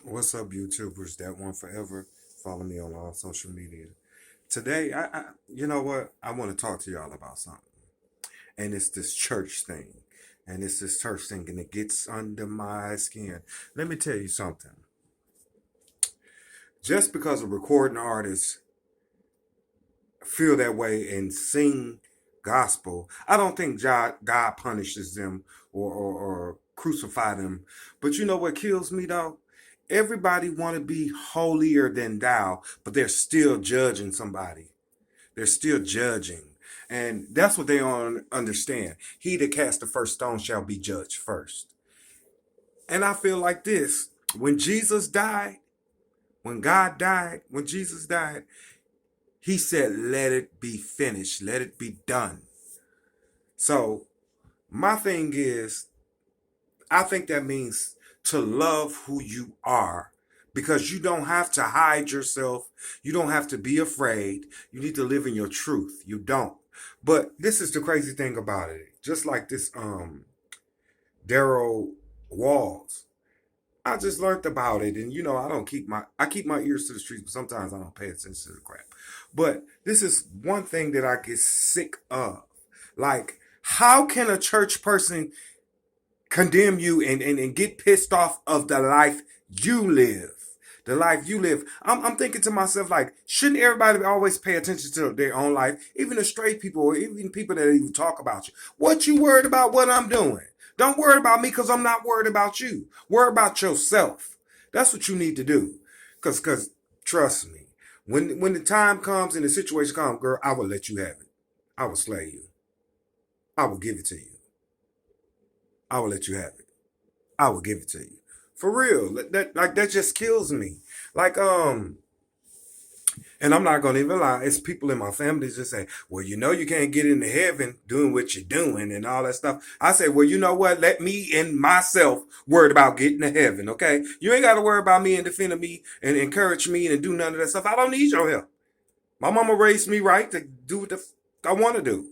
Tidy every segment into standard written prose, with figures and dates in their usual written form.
What's up, YouTubers? That one forever. Follow me on all social media. Today, you know what? I want to talk to y'all about something, and it's this church thing, and it's this church thing, and it gets under my skin. Let me tell you something. Just because a recording artist feel that way and sing gospel, I don't think God punishes them or crucify them. But you know what kills me though? Everybody want to be holier than thou, but they're still judging somebody. They're still judging. And that's what they don't understand. He that cast the first stone shall be judged first. And I feel like this. When Jesus died, when God died, when Jesus died, he said, let it be finished. Let it be done. So my thing is, I think that means to love who you are because you don't have to hide yourself. You don't have to be afraid. You need to live in your truth. You don't. But this is the crazy thing about it. Just like this Daryl Walls. I just learned about it, and I keep my ears to the streets, but sometimes I don't pay attention to the crap. But this is one thing that I get sick of. Like, how can a church person condemn you and get pissed off of the life you live? The life you live. I'm thinking to myself, like, shouldn't everybody always pay attention to their own life? Even the straight people or even people that even talk about you. What you worried about what I'm doing? Don't worry about me because I'm not worried about you. Worry about yourself. That's what you need to do. Cause trust me, when the time comes and the situation comes, girl, I will let you have it. I will slay you. I will give it to you. I will let you have it. I will give it to you. For real. That just kills me. Like, and I'm not gonna even lie, it's people in my family just say, well, you can't get into heaven doing what you're doing and all that stuff. I say, well, you know what? Let me and myself worry about getting to heaven, okay? You ain't gotta worry about me and defending me and encourage me and do none of that stuff. I don't need your help. My mama raised me right to do what I want to do.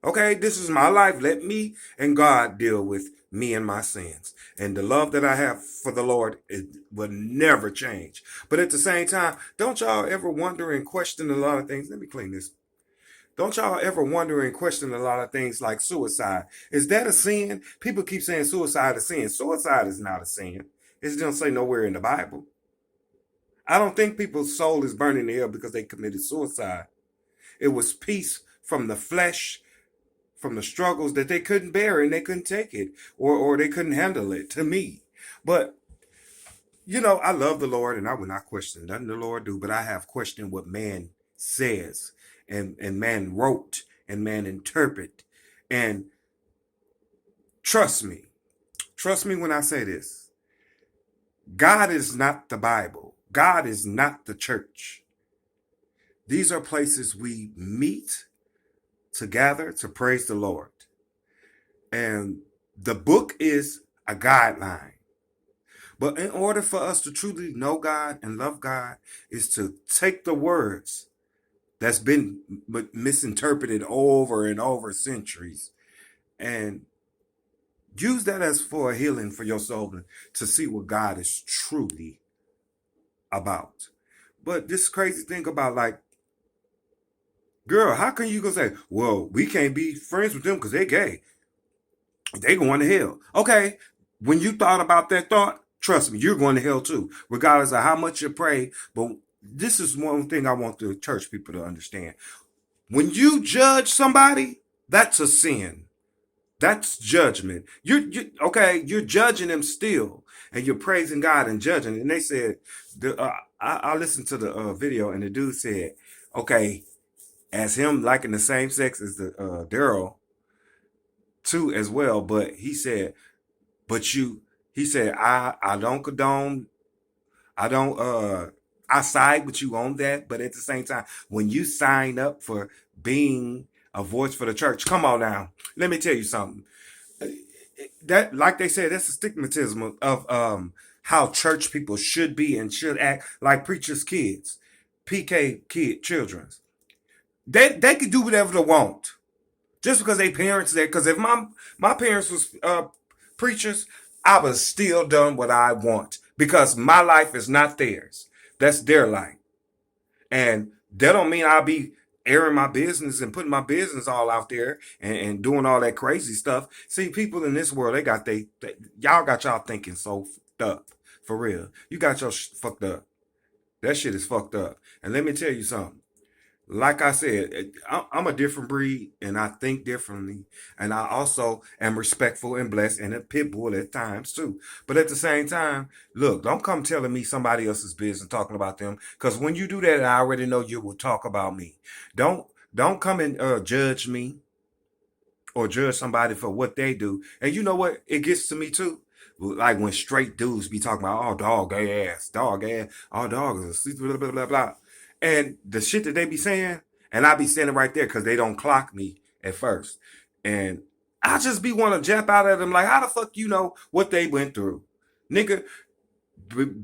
Okay, this is my life. Let me and God deal with me and my sins. And the love that I have for the Lord, it will never change. But at the same time, don't y'all ever wonder and question a lot of things? Let me clean this. Don't y'all ever wonder and question a lot of things like suicide? Is that a sin? People keep saying suicide is sin. Suicide is not a sin. It don't say nowhere in the Bible. I don't think people's soul is burning in hell because they committed suicide. It was peace from the flesh, from the struggles that they couldn't bear and they couldn't take it or they couldn't handle it, to me. But I love the Lord and I will not question nothing the Lord do, but I have questioned what man says and man wrote and man interpret. And trust me, when I say this, God is not the Bible. God is not the church. These are places we meet to gather to praise the Lord. And the book is a guideline. But in order for us to truly know God and love God is to take the words that's been misinterpreted over and over centuries and use that as for a healing for your soul to see what God is truly about. But this crazy thing about, like, girl, how can you go say, well, we can't be friends with them because they're gay? They going to hell. Okay, when you thought about that thought, trust me, you're going to hell too, regardless of how much you pray. But this is one thing I want the church people to understand. When you judge somebody, that's a sin. That's judgment. You're judging them still, and you're praising God and judging. And they said, I listened to the video, and the dude said, okay, as him liking the same sex as the Daryl too as well, but he said, I don't condone, I don't I side with you on that, but at the same time, when you sign up for being a voice for the church, come on now. Let me tell you something. That, like they said, that's the stigmatism of how church people should be and should act, like preachers' kids, children's. They can do whatever they want. Just because they parents there, because if my parents was preachers, I would still done what I want because my life is not theirs. That's their life. And that don't mean I'll be airing my business and putting my business all out there and doing all that crazy stuff. See, people in this world, y'all got y'all thinking so fucked up. For real. You got your fucked up. That shit is fucked up. And let me tell you something. Like I said, I'm a different breed and I think differently. And I also am respectful and blessed and a pit bull at times too. But at the same time, look, don't come telling me somebody else's business talking about them. Because when you do that, I already know you will talk about me. Don't come and judge me or judge somebody for what they do. And you know what? It gets to me too. Like when straight dudes be talking about, oh, dog ass, oh, dog is blah, blah, blah, blah. And the shit that they be saying, and I be standing right there because they don't clock me at first. And I just be want to jump out at them like, how the fuck you know what they went through? Nigga,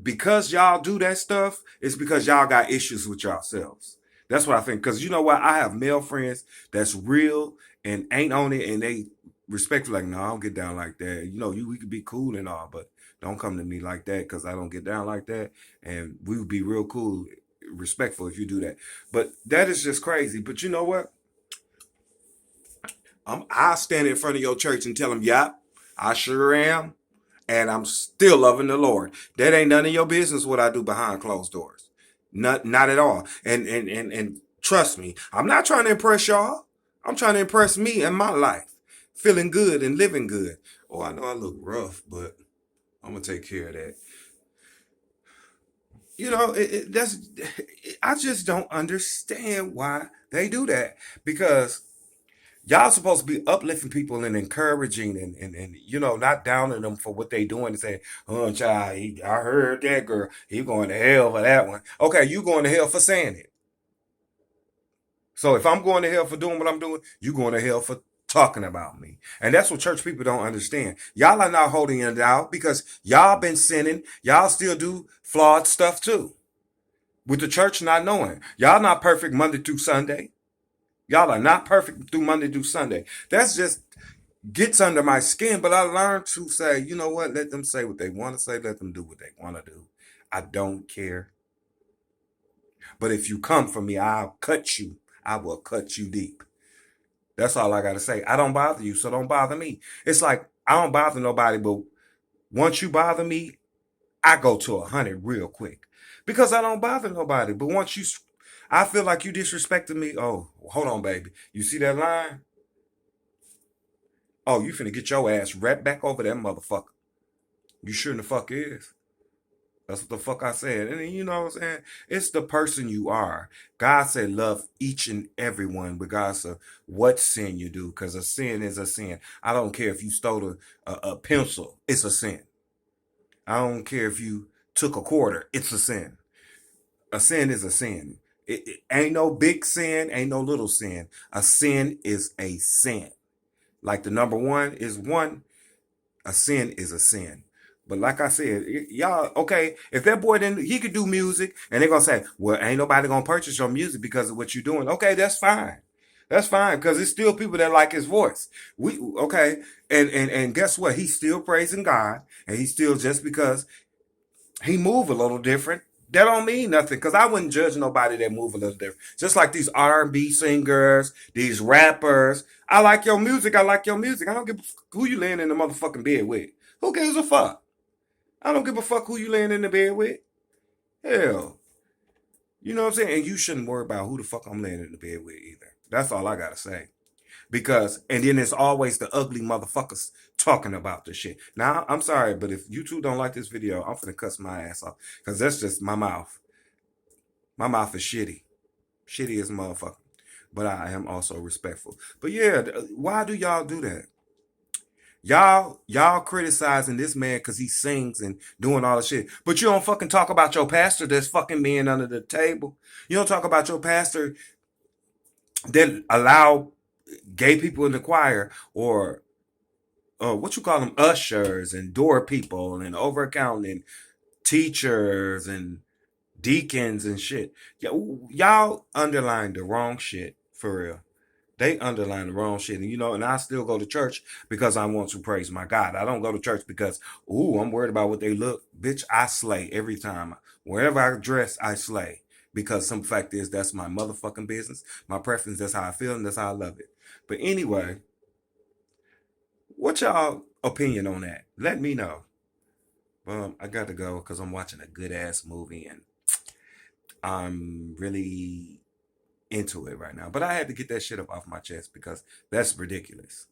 because y'all do that stuff, it's because y'all got issues with yourselves. That's what I think. Because you know what? I have male friends that's real and ain't on it, and they respectful like, no, I don't get down like that. You know, we could be cool and all, but don't come to me like that because I don't get down like that. And we would be real cool, respectful if you do that. But that is just crazy. But you know what? I'll stand in front of your church and tell them, yep, I sure am. And I'm still loving the Lord. That ain't none of your business what I do behind closed doors. Not at all. And trust me, I'm not trying to impress y'all. I'm trying to impress me and my life. Feeling good and living good. Oh, I know I look rough, but I'm gonna take care of that. You know, I just don't understand why they do that because y'all supposed to be uplifting people and encouraging and you know, not downing them for what they doing and saying, oh, child, I heard that girl. He going to hell for that one. Okay, you going to hell for saying it. So if I'm going to hell for doing what I'm doing, you going to hell for talking about me. And that's what church people don't understand. Y'all are not holding it out because y'all been sinning. Y'all still do flawed stuff too. With the church not knowing. Y'all not perfect Monday through Sunday. Y'all are not perfect through Monday through Sunday. That's just gets under my skin. But I learned to say, you know what? Let them say what they want to say. Let them do what they want to do. I don't care. But if you come for me, I'll cut you. I will cut you deep. That's all I got to say. I don't bother you, so don't bother me. It's like I don't bother nobody, but once you bother me, I go to 100 real quick because I don't bother nobody. But once I feel like you disrespected me. Oh, hold on, baby. You see that line? Oh, you finna get your ass right back over that motherfucker. You sure the fuck is. That's what the fuck I said. And you know what I'm saying? It's the person you are. God said love each and every one, regardless of what sin you do, because a sin is a sin. I don't care if you stole a pencil, it's a sin. I don't care if you took a quarter, it's a sin. A sin is a sin. It ain't no big sin, ain't no little sin. A sin is a sin. Like the number one is one, a sin is a sin. But like I said, y'all, okay, if that boy didn't, he could do music, and they're gonna say, well, ain't nobody gonna purchase your music because of what you're doing. Okay, that's fine. That's fine, because it's still people that like his voice. Okay, and guess what? He's still praising God, and he's still just because he move a little different. That don't mean nothing, because I wouldn't judge nobody that move a little different. Just like these R&B singers, these rappers. I like your music. I like your music. I don't give a fuck who you laying in the motherfucking bed with. Who gives a fuck? I don't give a fuck who you laying in the bed with. Hell, you know what I'm saying? And you shouldn't worry about who the fuck I'm laying in the bed with either. That's all I gotta say. Because, and then it's always the ugly motherfuckers talking about this shit. Now, I'm sorry, but if you two don't like this video, I'm finna cuss my ass off. Because that's just my mouth. My mouth is shitty. Shitty as a motherfucker. But I am also respectful. But yeah, why do y'all do that? Y'all criticizing this man because he sings and doing all the shit. But you don't fucking talk about your pastor that's fucking men under the table. You don't talk about your pastor that allow gay people in the choir or what you call them, ushers and door people and over accounting teachers and deacons and shit. Y'all underline the wrong shit for real. They underline the wrong shit. And and I still go to church because I want to praise my God. I don't go to church because, ooh, I'm worried about what they look. Bitch, I slay every time. Wherever I dress, I slay. Because some fact is that's my motherfucking business. My preference, that's how I feel, and that's how I love it. But anyway, what y'all opinion on that? Let me know. I got to go because I'm watching a good ass movie and I'm really into it right now. But I had to get that shit up off my chest because that's ridiculous.